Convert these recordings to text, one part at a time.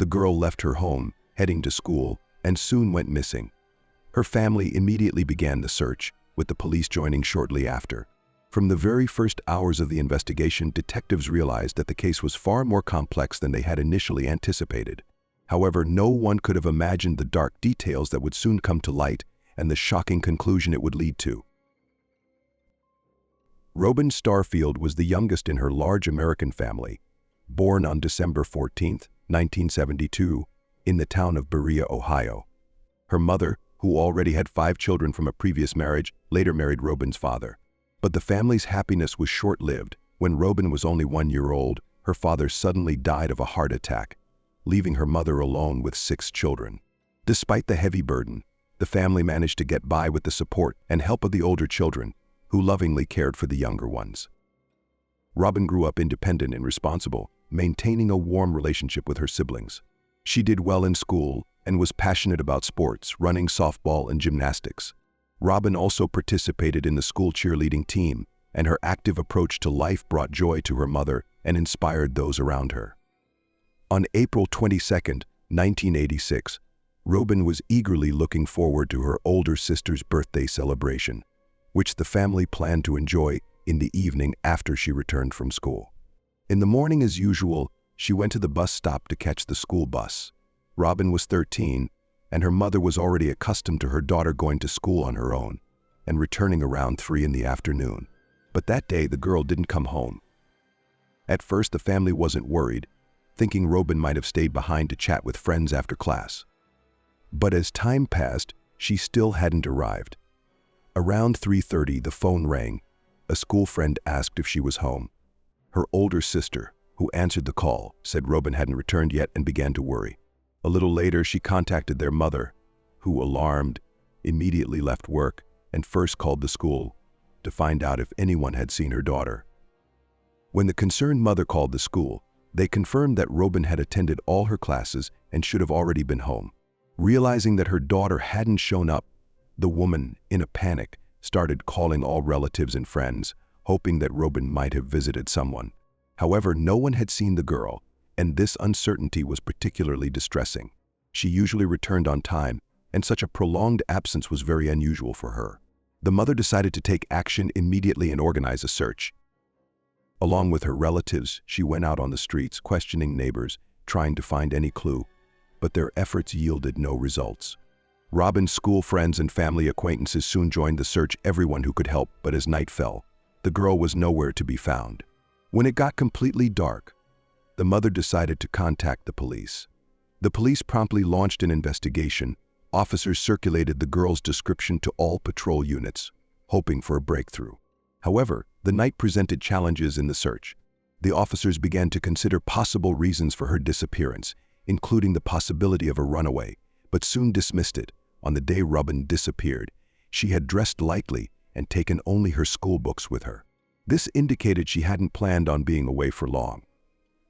The girl left her home, heading to school, and soon went missing. Her family immediately began the search, with the police joining shortly after. From the very first hours of the investigation, detectives realized that the case was far more complex than they had initially anticipated. However, no one could have imagined the dark details that would soon come to light and the shocking conclusion it would lead to. Robyn Starfield was the youngest in her large American family, born on December 14, 1972, in the town of Berea, Ohio. Her mother, who already had 5 children from a previous marriage, later married Robyn's father. But the family's happiness was short-lived. When Robyn was only 1 year old, her father suddenly died of a heart attack, leaving her mother alone with 6 children. Despite the heavy burden, the family managed to get by with the support and help of the older children, who lovingly cared for the younger ones. Robyn grew up independent and responsible, maintaining a warm relationship with her siblings. She did well in school and was passionate about sports, running softball and gymnastics. Robyn also participated in the school cheerleading team, and her active approach to life brought joy to her mother and inspired those around her. On April 22, 1986, Robyn was eagerly looking forward to her older sister's birthday celebration, which the family planned to enjoy in the evening after she returned from school. In the morning, as usual, she went to the bus stop to catch the school bus. Robyn was 13, and her mother was already accustomed to her daughter going to school on her own and returning around 3 in the afternoon. But that day, the girl didn't come home. At first, the family wasn't worried, thinking Robyn might have stayed behind to chat with friends after class. But as time passed, she still hadn't arrived. Around 3:30, the phone rang. A school friend asked if she was home. Her older sister, who answered the call, said Robyn hadn't returned yet and began to worry. A little later, she contacted their mother, who, alarmed, immediately left work and first called the school to find out if anyone had seen her daughter. When the concerned mother called the school, they confirmed that Robyn had attended all her classes and should have already been home. Realizing that her daughter hadn't shown up, the woman, in a panic, started calling all relatives and friends, hoping that Robyn might have visited someone. However, no one had seen the girl, and this uncertainty was particularly distressing. She usually returned on time, and such a prolonged absence was very unusual for her. The mother decided to take action immediately and organize a search. Along with her relatives, she went out on the streets, questioning neighbors, trying to find any clue, but their efforts yielded no results. Robyn's school friends and family acquaintances soon joined the search, everyone who could help, but as night fell, the girl was nowhere to be found. When it got completely dark, the mother decided to contact the police. The police promptly launched an investigation. Officers circulated the girl's description to all patrol units, hoping for a breakthrough. However, the night presented challenges in the search. The officers began to consider possible reasons for her disappearance, including the possibility of a runaway, but soon dismissed it. On the day Robyn disappeared, she had dressed lightly and taken only her school books with her. This indicated she hadn't planned on being away for long.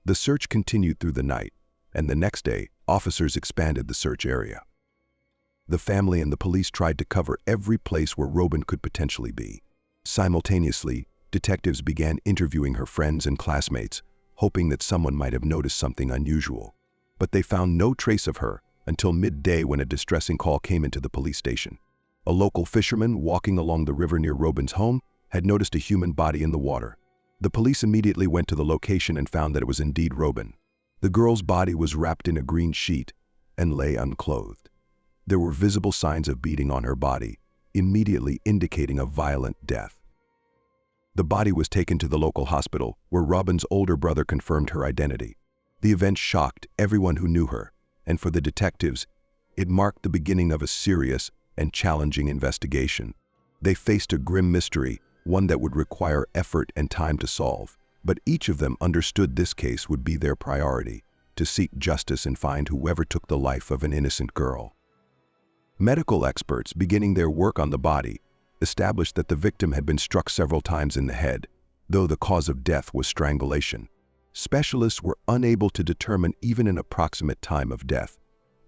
The search continued through the night, and the next day, officers expanded the search area. The family and the police tried to cover every place where Robyn could potentially be. Simultaneously, detectives began interviewing her friends and classmates, hoping that someone might have noticed something unusual. But they found no trace of her until midday, when a distressing call came into the police station. A local fisherman walking along the river near Robyn's home had noticed a human body in the water. The police immediately went to the location and found that it was indeed Robyn. The girl's body was wrapped in a green sheet and lay unclothed. There were visible signs of beating on her body, immediately indicating a violent death. The body was taken to the local hospital, where Robyn's older brother confirmed her identity. The event shocked everyone who knew her, and for the detectives, it marked the beginning of a serious and challenging investigation. They faced a grim mystery, one that would require effort and time to solve. But each of them understood this case would be their priority, to seek justice and find whoever took the life of an innocent girl. Medical experts, beginning their work on the body, established that the victim had been struck several times in the head, though the cause of death was strangulation. Specialists were unable to determine even an approximate time of death,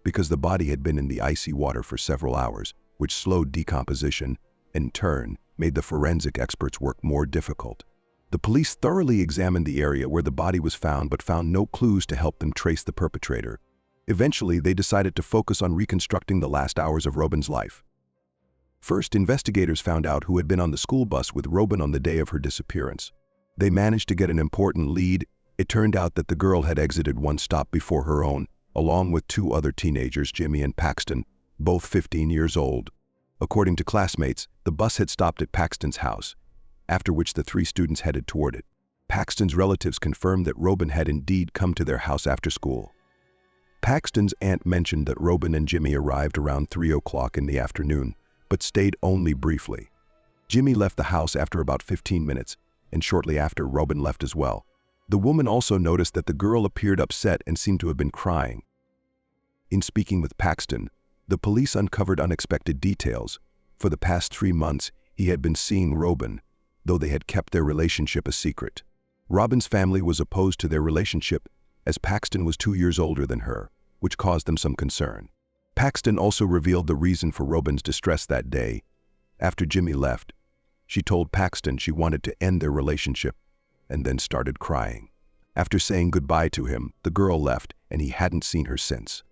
because the body had been in the icy water for several hours, which slowed decomposition, and in turn made the forensic experts' work more difficult. The police thoroughly examined the area where the body was found, but found no clues to help them trace the perpetrator. Eventually, they decided to focus on reconstructing the last hours of Robyn's life. First, investigators found out who had been on the school bus with Robyn on the day of her disappearance. They managed to get an important lead. It turned out that the girl had exited one stop before her own, along with two other teenagers, Jimmy and Paxton, both 15 years old. According to classmates, the bus had stopped at Paxton's house, after which the three students headed toward it. Paxton's relatives confirmed that Robyn had indeed come to their house after school. Paxton's aunt mentioned that Robyn and Jimmy arrived around 3 o'clock in the afternoon, but stayed only briefly. Jimmy left the house after about 15 minutes, and shortly after, Robyn left as well. The woman also noticed that the girl appeared upset and seemed to have been crying. In speaking with Paxton, the police uncovered unexpected details. For the past 3 months, he had been seeing Robyn, though they had kept their relationship a secret. Robyn's family was opposed to their relationship, as Paxton was 2 years older than her, which caused them some concern. Paxton also revealed the reason for Robyn's distress that day. After Jimmy left, she told Paxton she wanted to end their relationship, and then started crying. After saying goodbye to him, the girl left, and he hadn't seen her since.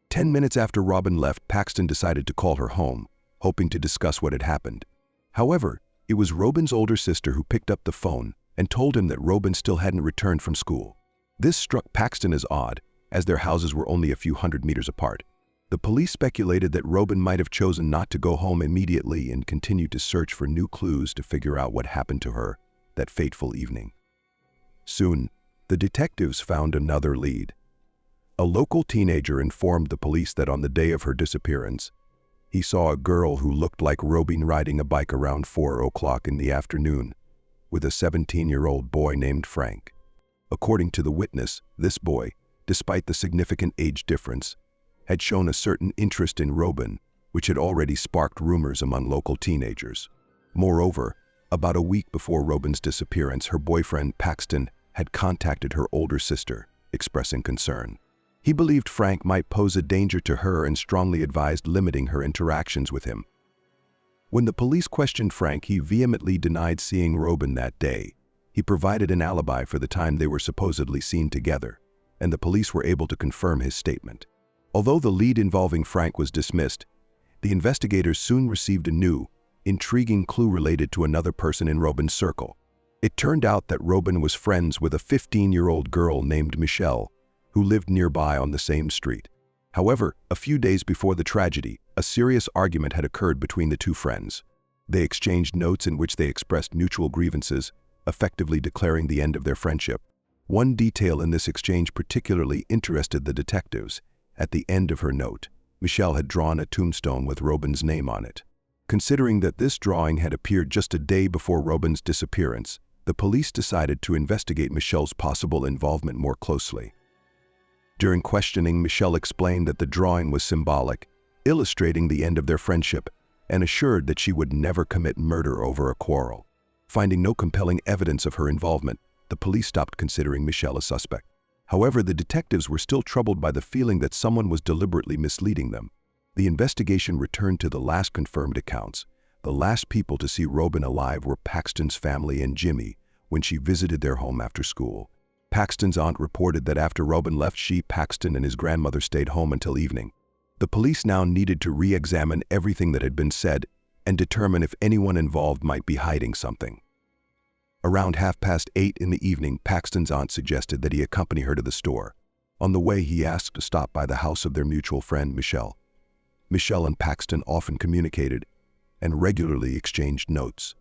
10 minutes after Robyn left, Paxton decided to call her home, hoping to discuss what had happened. However, it was Robyn's older sister who picked up the phone and told him that Robyn still hadn't returned from school. This struck Paxton as odd, as their houses were only a few hundred meters apart. The police speculated that Robyn might have chosen not to go home immediately and continued to search for new clues to figure out what happened to her that fateful evening. Soon, the detectives found another lead. A local teenager informed the police that on the day of her disappearance, he saw a girl who looked like Robyn riding a bike around 4 o'clock in the afternoon with a 17-year-old boy named Frank. According to the witness, this boy, despite the significant age difference, had shown a certain interest in Robyn, which had already sparked rumors among local teenagers. Moreover, about a week before Robyn's disappearance, her boyfriend Paxton had contacted her older sister, expressing concern. He believed Frank might pose a danger to her and strongly advised limiting her interactions with him. When the police questioned Frank, he vehemently denied seeing Robyn that day. He provided an alibi for the time they were supposedly seen together, and the police were able to confirm his statement. Although the lead involving Frank was dismissed, the investigators soon received a new, intriguing clue related to another person in Robyn's circle. It turned out that Robyn was friends with a 15-year-old girl named Michelle, who lived nearby on the same street. However, a few days before the tragedy, a serious argument had occurred between the two friends. They exchanged notes in which they expressed mutual grievances, effectively declaring the end of their friendship. One detail in this exchange particularly interested the detectives. At the end of her note, Michelle had drawn a tombstone with Robyn's name on it. Considering that this drawing had appeared just a day before Robyn's disappearance, the police decided to investigate Michelle's possible involvement more closely. During questioning, Michelle explained that the drawing was symbolic, illustrating the end of their friendship, and assured that she would never commit murder over a quarrel. Finding no compelling evidence of her involvement, the police stopped considering Michelle a suspect. However, the detectives were still troubled by the feeling that someone was deliberately misleading them. The investigation returned to the last confirmed accounts. The last people to see Robyn alive were Paxton's family and Jimmy when she visited their home after school. Paxton's aunt reported that after Robyn left, Paxton and his grandmother stayed home until evening. The police now needed to re-examine everything that had been said and determine if anyone involved might be hiding something. Around 8:30 in the evening, Paxton's aunt suggested that he accompany her to the store. On the way, he asked to stop by the house of their mutual friend, Michelle. Michelle and Paxton often communicated and regularly exchanged notes,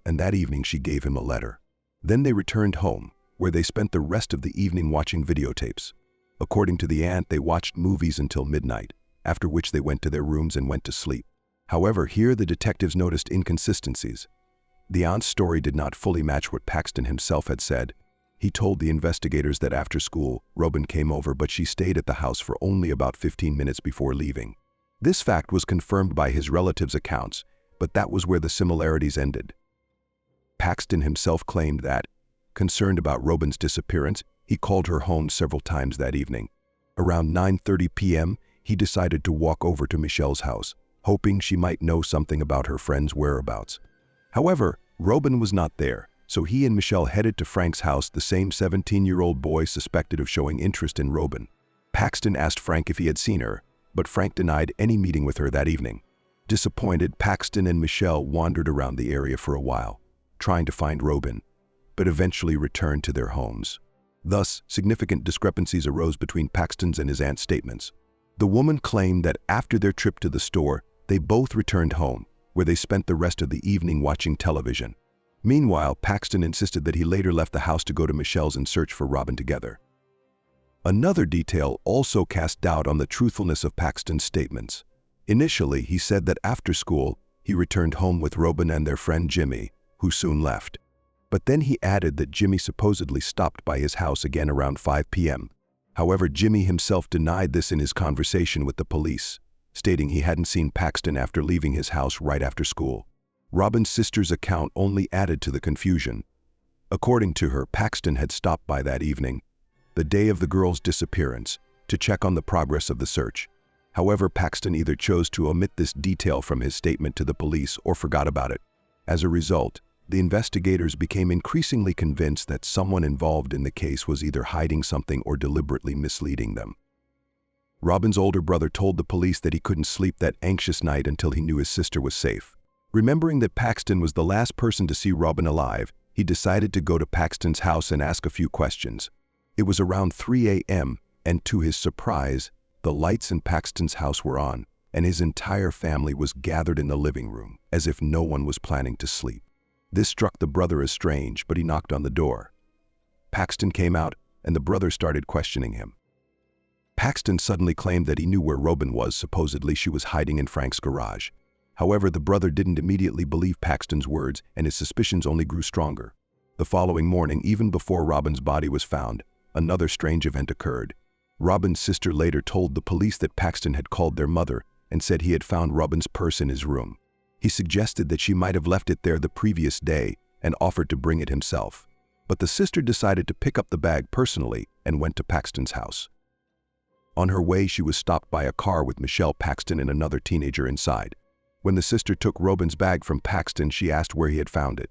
and that evening she gave him a letter. Then they returned home, where they spent the rest of the evening watching videotapes. According to the aunt, they watched movies until midnight, after which they went to their rooms and went to sleep. However, here the detectives noticed inconsistencies. The aunt's story did not fully match what Paxton himself had said. He told the investigators that after school, Robyn came over, but she stayed at the house for only about 15 minutes before leaving. This fact was confirmed by his relatives' accounts, but that was where the similarities ended. Paxton himself claimed that, concerned about Robyn's disappearance, he called her home several times that evening. Around 9:30 p.m., he decided to walk over to Michelle's house, hoping she might know something about her friend's whereabouts. However, Robyn was not there, so he and Michelle headed to Frank's house, the same 17-year-old boy suspected of showing interest in Robyn. Paxton asked Frank if he had seen her, but Frank denied any meeting with her that evening. Disappointed, Paxton and Michelle wandered around the area for a while, trying to find Robyn, but eventually returned to their homes. Thus, significant discrepancies arose between Paxton's and his aunt's statements. The woman claimed that after their trip to the store, they both returned home, where they spent the rest of the evening watching television. Meanwhile, Paxton insisted that he later left the house to go to Michelle's and search for Robyn together. Another detail also cast doubt on the truthfulness of Paxton's statements. Initially, he said that after school, he returned home with Robyn and their friend Jimmy, who soon left. But then he added that Jimmy supposedly stopped by his house again around 5 p.m. However, Jimmy himself denied this in his conversation with the police, stating he hadn't seen Paxton after leaving his house right after school. Robyn's sister's account only added to the confusion. According to her, Paxton had stopped by that evening, the day of the girl's disappearance, to check on the progress of the search. However, Paxton either chose to omit this detail from his statement to the police or forgot about it. As a result, the investigators became increasingly convinced that someone involved in the case was either hiding something or deliberately misleading them. Robyn's older brother told the police that he couldn't sleep that anxious night until he knew his sister was safe. Remembering that Paxton was the last person to see Robyn alive, he decided to go to Paxton's house and ask a few questions. It was around 3 a.m., and to his surprise, the lights in Paxton's house were on, and his entire family was gathered in the living room, as if no one was planning to sleep. This struck the brother as strange, but he knocked on the door. Paxton came out, and the brother started questioning him. Paxton suddenly claimed that he knew where Robyn was. Supposedly she was hiding in Frank's garage. However, the brother didn't immediately believe Paxton's words, and his suspicions only grew stronger. The following morning, even before Robyn's body was found, another strange event occurred. Robyn's sister later told the police that Paxton had called their mother and said he had found Robyn's purse in his room. He suggested that she might have left it there the previous day and offered to bring it himself. But the sister decided to pick up the bag personally and went to Paxton's house. On her way, she was stopped by a car with Michelle, Paxton, and another teenager inside. When the sister took Robyn's bag from Paxton, she asked where he had found it.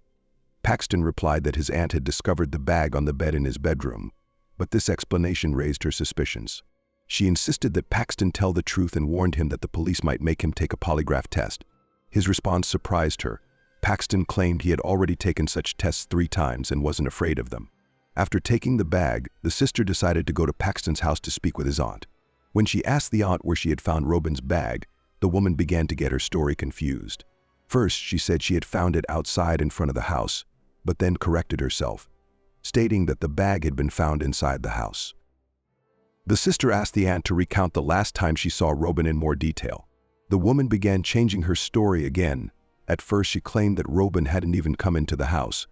Paxton replied that his aunt had discovered the bag on the bed in his bedroom, but this explanation raised her suspicions. She insisted that Paxton tell the truth and warned him that the police might make him take a polygraph test. His response surprised her. Paxton claimed he had already taken such tests 3 times and wasn't afraid of them. After taking the bag, the sister decided to go to Paxton's house to speak with his aunt. When she asked the aunt where she had found Robyn's bag, the woman began to get her story confused. First, she said she had found it outside in front of the house, but then corrected herself, stating that the bag had been found inside the house. The sister asked the aunt to recount the last time she saw Robyn in more detail. The woman began changing her story again. At first, she claimed that Robyn hadn't even come into the house,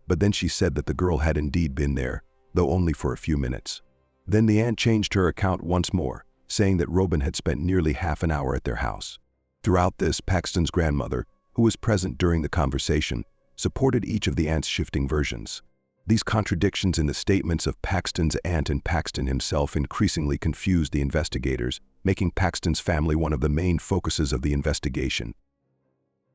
but then she said that the girl had indeed been there, though only for a few minutes. Then the aunt changed her account once more, saying that Robyn had spent nearly half an hour at their house. Throughout this, Paxton's grandmother, who was present during the conversation, supported each of the aunt's shifting versions. These contradictions in the statements of Paxton's aunt and Paxton himself increasingly confused the investigators, making Paxton's family one of the main focuses of the investigation.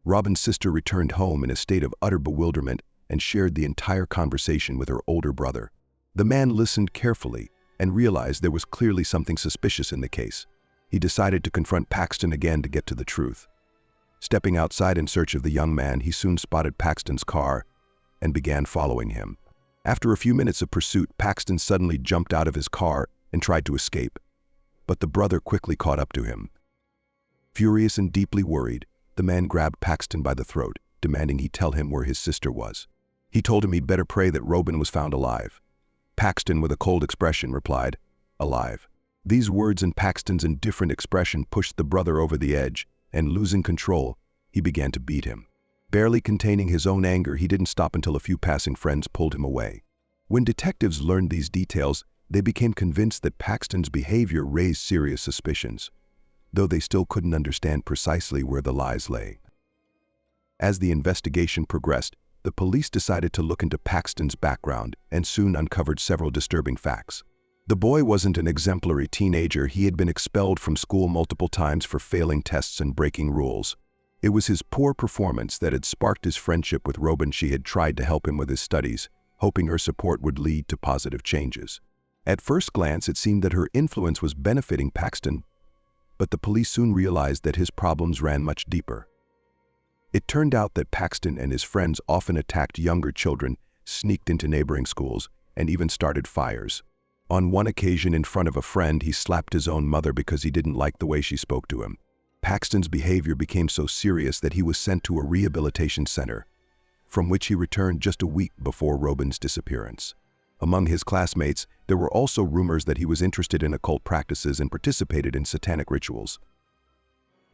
Robyn's sister returned home in a state of utter bewilderment and shared the entire conversation with her older brother. The man listened carefully and realized there was clearly something suspicious in the case. He decided to confront Paxton again to get to the truth. Stepping outside in search of the young man, he soon spotted Paxton's car and began following him. After a few minutes of pursuit, Paxton suddenly jumped out of his car and tried to escape, but the brother quickly caught up to him. Furious and deeply worried, the man grabbed Paxton by the throat, demanding he tell him where his sister was. He told him he'd better pray that Robyn was found alive. Paxton, with a cold expression, replied, "Alive." These words and Paxton's indifferent expression pushed the brother over the edge, and losing control, he began to beat him. Barely containing his own anger, he didn't stop until a few passing friends pulled him away. When detectives learned these details, they became convinced that Paxton's behavior raised serious suspicions, though they still couldn't understand precisely where the lies lay. As the investigation progressed, the police decided to look into Paxton's background and soon uncovered several disturbing facts. The boy wasn't an exemplary teenager. He had been expelled from school multiple times for failing tests and breaking rules. It was his poor performance that had sparked his friendship with Robyn. She had tried to help him with his studies, hoping her support would lead to positive changes. At first glance, it seemed that her influence was benefiting Paxton, but the police soon realized that his problems ran much deeper. It turned out that Paxton and his friends often attacked younger children, sneaked into neighboring schools, and even started fires. On one occasion, in front of a friend, he slapped his own mother because he didn't like the way she spoke to him. Paxton's behavior became so serious that he was sent to a rehabilitation center, from which he returned just a week before Robyn's disappearance. Among his classmates, there were also rumors that he was interested in occult practices and participated in satanic rituals.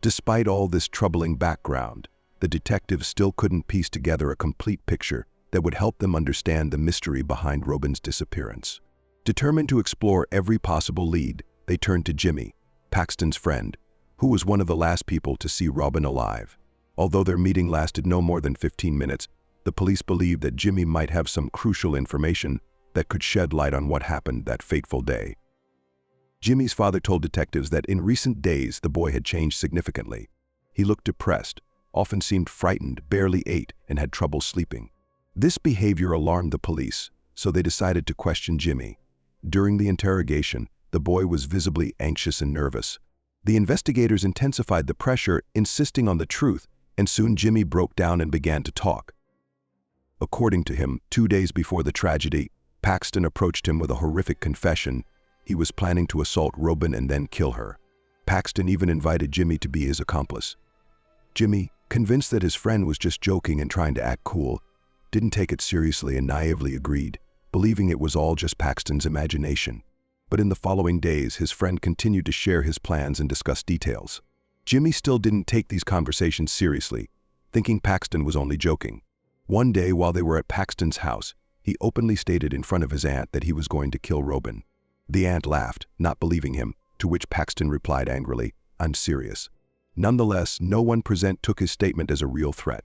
Despite all this troubling background, the detectives still couldn't piece together a complete picture that would help them understand the mystery behind Robyn's disappearance. Determined to explore every possible lead, they turned to Jimmy, Paxton's friend, who was one of the last people to see Robyn alive. Although their meeting lasted no more than 15 minutes, the police believed that Jimmy might have some crucial information that could shed light on what happened that fateful day. Jimmy's father told detectives that in recent days the boy had changed significantly. He looked depressed, often seemed frightened, barely ate, and had trouble sleeping. This behavior alarmed the police, so they decided to question Jimmy. During the interrogation, the boy was visibly anxious and nervous. The investigators intensified the pressure, insisting on the truth, and soon Jimmy broke down and began to talk. According to him, 2 days before the tragedy, Paxton approached him with a horrific confession. He was planning to assault Robyn and then kill her. Paxton even invited Jimmy to be his accomplice. Jimmy, convinced that his friend was just joking and trying to act cool, didn't take it seriously and naively agreed, believing it was all just Paxton's imagination. But in the following days, his friend continued to share his plans and discuss details. Jimmy still didn't take these conversations seriously, thinking Paxton was only joking. One day, while they were at Paxton's house, he openly stated in front of his aunt that he was going to kill Robyn. The aunt laughed, not believing him, to which Paxton replied angrily, "I'm serious." Nonetheless, no one present took his statement as a real threat.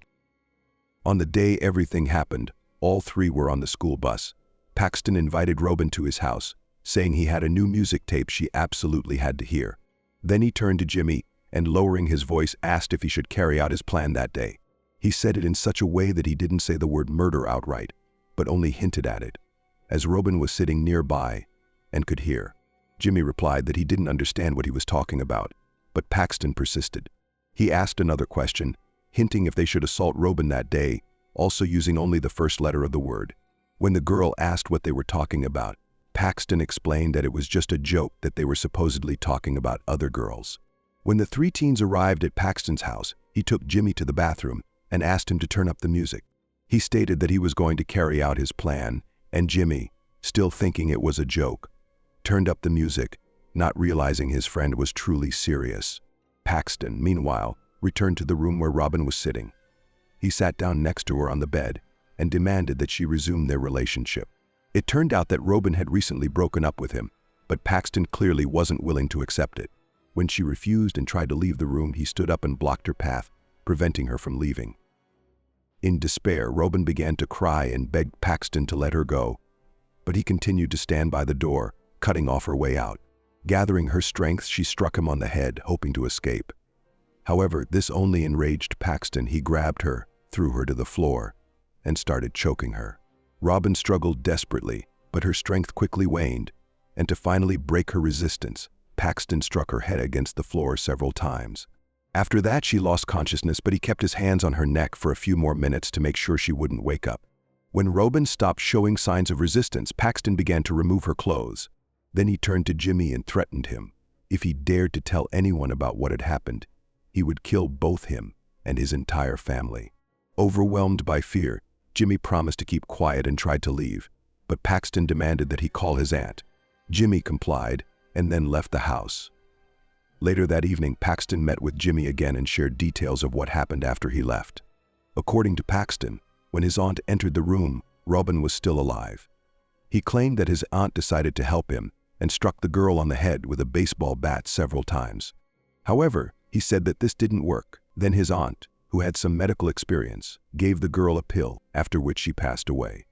On the day everything happened, all three were on the school bus. Paxton invited Robyn to his house, saying he had a new music tape she absolutely had to hear. Then he turned to Jimmy and, lowering his voice, asked if he should carry out his plan that day. He said it in such a way that he didn't say the word murder outright, but only hinted at it. As Robyn was sitting nearby and could hear, Jimmy replied that he didn't understand what he was talking about, but Paxton persisted. He asked another question, hinting if they should assault Robyn that day, also using only the first letter of the word. When the girl asked what they were talking about, Paxton explained that it was just a joke that they were supposedly talking about other girls. When the three teens arrived at Paxton's house, he took Jimmy to the bathroom and asked him to turn up the music. He stated that he was going to carry out his plan, and Jimmy, still thinking it was a joke, turned up the music, not realizing his friend was truly serious. Paxton, meanwhile, returned to the room where Robyn was sitting. He sat down next to her on the bed and demanded that she resume their relationship. It turned out that Robyn had recently broken up with him, but Paxton clearly wasn't willing to accept it. When she refused and tried to leave the room, he stood up and blocked her path, preventing her from leaving. In despair, Robyn began to cry and begged Paxton to let her go, but he continued to stand by the door, cutting off her way out. Gathering her strength, she struck him on the head, hoping to escape. However, this only enraged Paxton. He grabbed her, threw her to the floor, and started choking her. Robyn struggled desperately, but her strength quickly waned, and to finally break her resistance, Paxton struck her head against the floor several times. After that, she lost consciousness, but he kept his hands on her neck for a few more minutes to make sure she wouldn't wake up. When Robyn stopped showing signs of resistance, Paxton began to remove her clothes. Then he turned to Jimmy and threatened him. If he dared to tell anyone about what had happened, he would kill both him and his entire family. Overwhelmed by fear, Jimmy promised to keep quiet and tried to leave, but Paxton demanded that he call his aunt. Jimmy complied and then left the house. Later that evening, Paxton met with Jimmy again and shared details of what happened after he left. According to Paxton, when his aunt entered the room, Robyn was still alive. He claimed that his aunt decided to help him and struck the girl on the head with a baseball bat several times. However, he said that this didn't work. Then his aunt, who had some medical experience, gave the girl a pill, after which she passed away.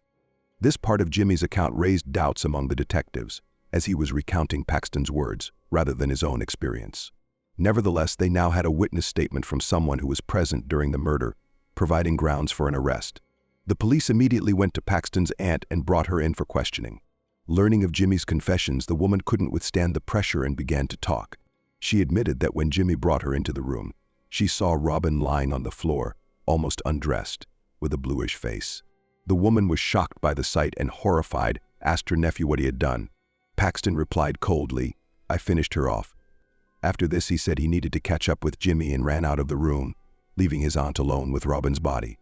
This part of Jimmy's account raised doubts among the detectives, as he was recounting Paxton's words rather than his own experience. Nevertheless, they now had a witness statement from someone who was present during the murder, providing grounds for an arrest. The police immediately went to Paxton's aunt and brought her in for questioning. Learning of Jimmy's confessions, the woman couldn't withstand the pressure and began to talk. She admitted that when Jimmy brought her into the room, she saw Robyn lying on the floor, almost undressed, with a bluish face. The woman was shocked by the sight and, horrified, asked her nephew what he had done. Paxton replied coldly, "I finished her off." After this, he said he needed to catch up with Jimmy and ran out of the room, leaving his aunt alone with Robyn's body.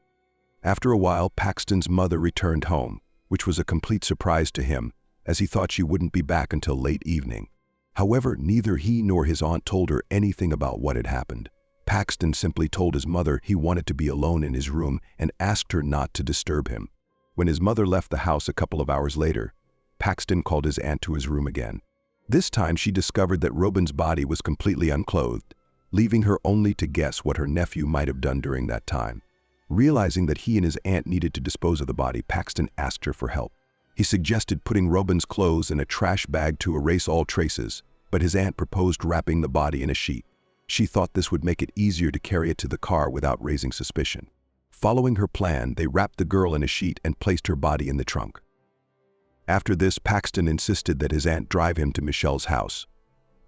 After a while, Paxton's mother returned home, which was a complete surprise to him, as he thought she wouldn't be back until late evening. However, neither he nor his aunt told her anything about what had happened. Paxton simply told his mother he wanted to be alone in his room and asked her not to disturb him. When his mother left the house a couple of hours later, Paxton called his aunt to his room again. This time she discovered that Robyn's body was completely unclothed, leaving her only to guess what her nephew might have done during that time. Realizing that he and his aunt needed to dispose of the body, Paxton asked her for help. He suggested putting Robyn's clothes in a trash bag to erase all traces, but his aunt proposed wrapping the body in a sheet. She thought this would make it easier to carry it to the car without raising suspicion. Following her plan, they wrapped the girl in a sheet and placed her body in the trunk. After this, Paxton insisted that his aunt drive him to Michelle's house.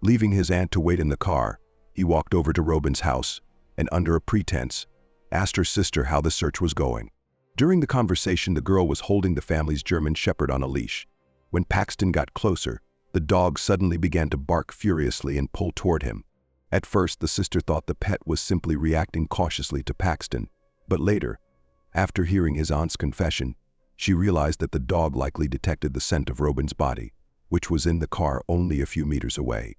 Leaving his aunt to wait in the car, he walked over to Robyn's house and, under a pretense, asked her sister how the search was going. During the conversation, the girl was holding the family's German Shepherd on a leash. When Paxton got closer, the dog suddenly began to bark furiously and pull toward him. At first, the sister thought the pet was simply reacting cautiously to Paxton, but later, after hearing his aunt's confession, she realized that the dog likely detected the scent of Robyn's body, which was in the car only a few meters away.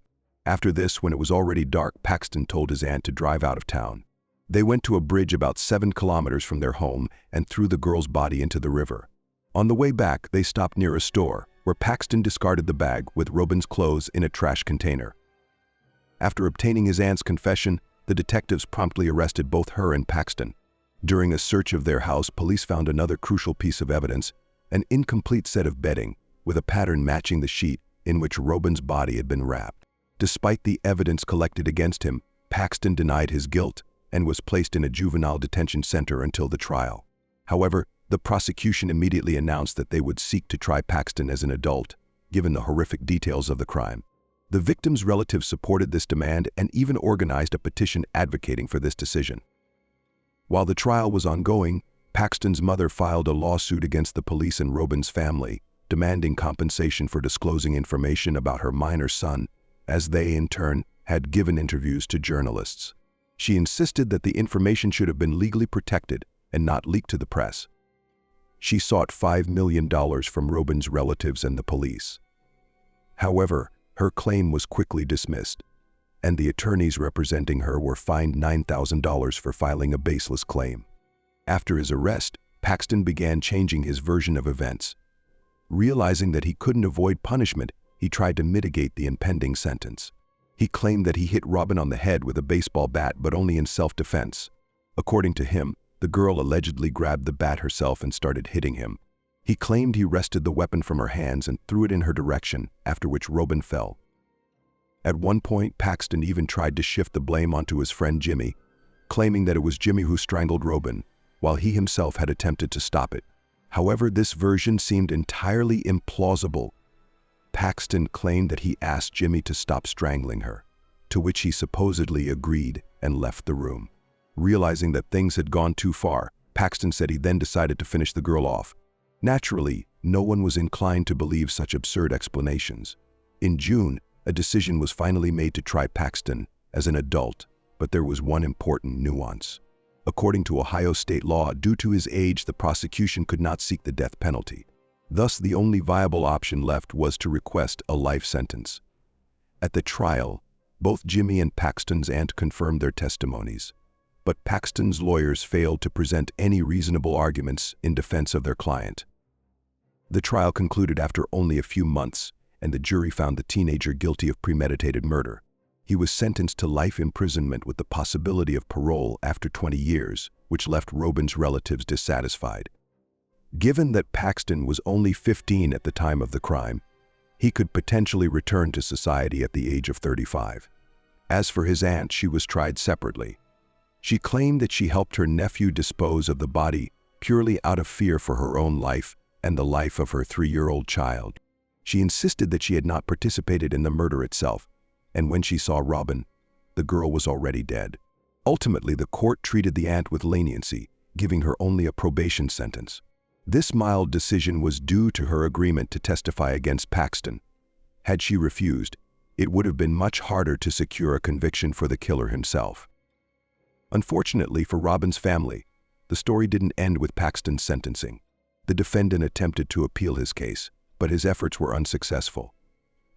After this, when it was already dark, Paxton told his aunt to drive out of town. They went to a bridge about 7 kilometers from their home and threw the girl's body into the river. On the way back, they stopped near a store, where Paxton discarded the bag with Robyn's clothes in a trash container. After obtaining his aunt's confession, the detectives promptly arrested both her and Paxton. During a search of their house, police found another crucial piece of evidence, an incomplete set of bedding, with a pattern matching the sheet in which Robyn's body had been wrapped. Despite the evidence collected against him, Paxton denied his guilt and was placed in a juvenile detention center until the trial. However, the prosecution immediately announced that they would seek to try Paxton as an adult, given the horrific details of the crime. The victim's relatives supported this demand and even organized a petition advocating for this decision. While the trial was ongoing, Paxton's mother filed a lawsuit against the police and Robyn's family, demanding compensation for disclosing information about her minor son, as they, in turn, had given interviews to journalists. She insisted that the information should have been legally protected and not leaked to the press. She sought $5 million from Robyn's relatives and the police. However, her claim was quickly dismissed, and the attorneys representing her were fined $9,000 for filing a baseless claim. After his arrest, Paxton began changing his version of events. Realizing that he couldn't avoid punishment, he tried to mitigate the impending sentence. He claimed that he hit Robyn on the head with a baseball bat, but only in self-defense. According to him, the girl allegedly grabbed the bat herself and started hitting him. He claimed he wrested the weapon from her hands and threw it in her direction, after which Robyn fell. At one point, Paxton even tried to shift the blame onto his friend Jimmy, claiming that it was Jimmy who strangled Robyn, while he himself had attempted to stop it. However, this version seemed entirely implausible. Paxton claimed that he asked Jimmy to stop strangling her, to which he supposedly agreed and left the room. Realizing that things had gone too far, Paxton said he then decided to finish the girl off. Naturally, no one was inclined to believe such absurd explanations. In June, a decision was finally made to try Paxton as an adult, but there was one important nuance. According to Ohio state law, due to his age, the prosecution could not seek the death penalty. Thus, the only viable option left was to request a life sentence. At the trial, both Jimmy and Paxton's aunt confirmed their testimonies, but Paxton's lawyers failed to present any reasonable arguments in defense of their client. The trial concluded after only a few months, and the jury found the teenager guilty of premeditated murder. He was sentenced to life imprisonment with the possibility of parole after 20 years, which left Robyn's relatives dissatisfied. Given that Paxton was only 15 at the time of the crime, he could potentially return to society at the age of 35. As for his aunt, she was tried separately. She claimed that she helped her nephew dispose of the body purely out of fear for her own life and the life of her 3-year-old child. She insisted that she had not participated in the murder itself, and when she saw Robyn, the girl was already dead. Ultimately, the court treated the aunt with leniency, giving her only a probation sentence. This mild decision was due to her agreement to testify against Paxton. Had she refused, it would have been much harder to secure a conviction for the killer himself. Unfortunately for Robyn's family, the story didn't end with Paxton's sentencing. The defendant attempted to appeal his case, but his efforts were unsuccessful.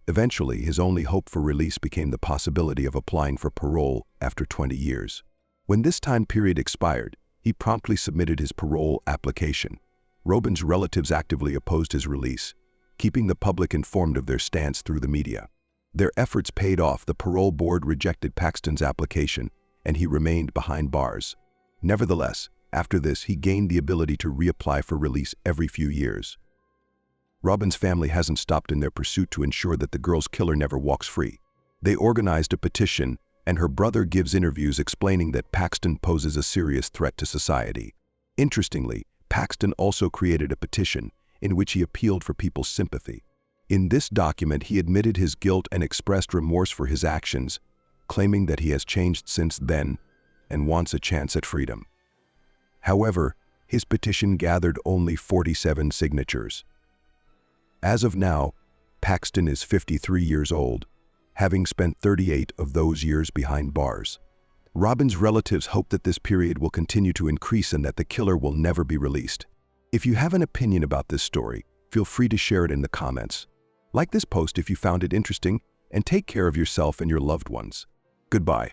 Eventually, his only hope for release became the possibility of applying for parole after 20 years. When this time period expired, he promptly submitted his parole application. Robyn's relatives actively opposed his release, keeping the public informed of their stance through the media. Their efforts paid off. The parole board rejected Paxton's application, and he remained behind bars. Nevertheless, after this, he gained the ability to reapply for release every few years. Robyn's family hasn't stopped in their pursuit to ensure that the girl's killer never walks free. They organized a petition, and her brother gives interviews explaining that Paxton poses a serious threat to society. Interestingly, Paxton also created a petition in which he appealed for people's sympathy. In this document, he admitted his guilt and expressed remorse for his actions, claiming that he has changed since then and wants a chance at freedom. However, his petition gathered only 47 signatures. As of now, Paxton is 53 years old, having spent 38 of those years behind bars. Robyn's relatives hope that this period will continue to increase and that the killer will never be released. If you have an opinion about this story, feel free to share it in the comments. Like this post if you found it interesting, and take care of yourself and your loved ones. Goodbye.